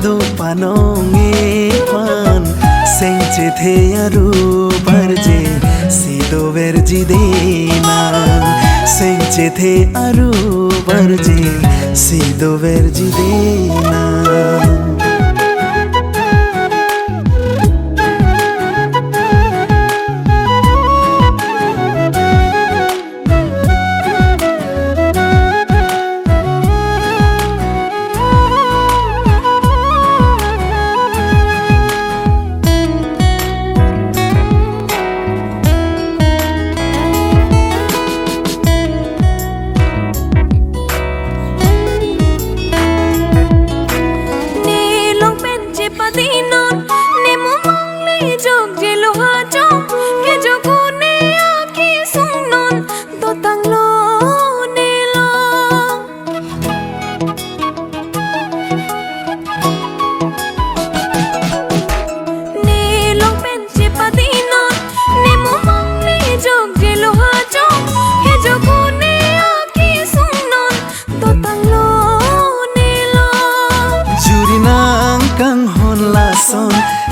do panong e pan sengche the aru barje sido verji dena sengche the aru barje sido verji dena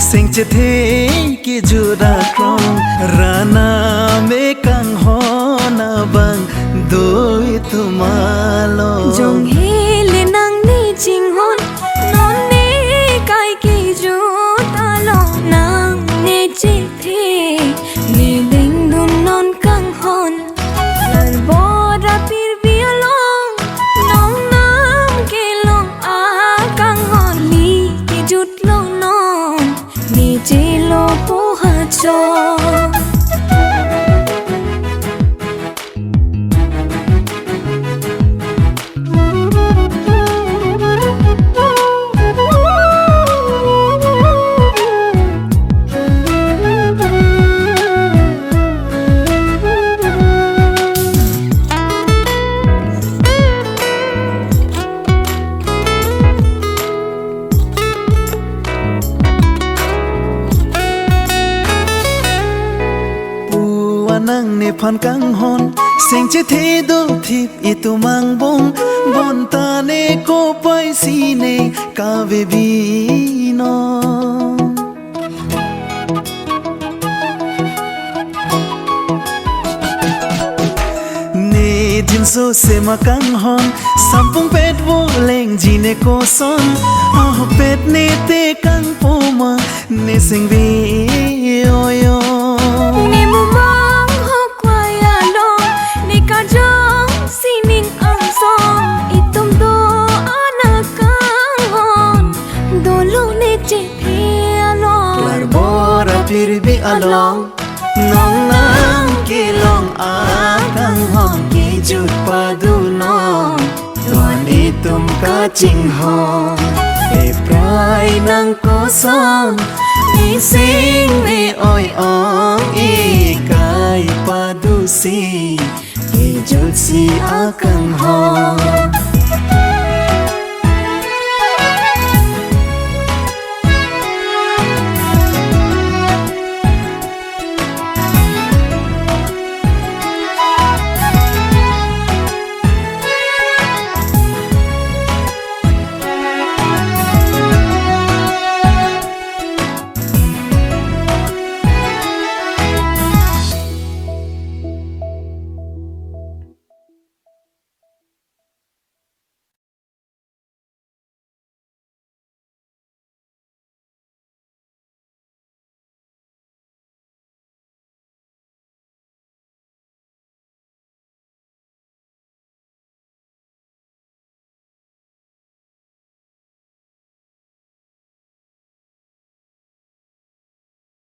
sengche the ki jura krong rana me kang hona bang doi tumalo jong hele nang ni ching hon non ne kai ki ju ta lo nang ne che the ne ding dun non kang hon lan bo ra pir bi along nong nam ke long a kang hon li ki jut lo non ni che lo po ha cho nang ne phan kang hon sengche the do thip itu mang bong bon ta ne ko pai si ne ka ve bi no ne din so se ma kang hon sampung pet wo leng ji ne ko son ah pet ne te kang po ma ne sing vi oyo ne mu pir bi along nong nang ki long a kang hong ki jut pa du non tuani tum ka ching hong e prai nang ko son ni sing ni oi ong e kai pa du si ki jut si a kang hong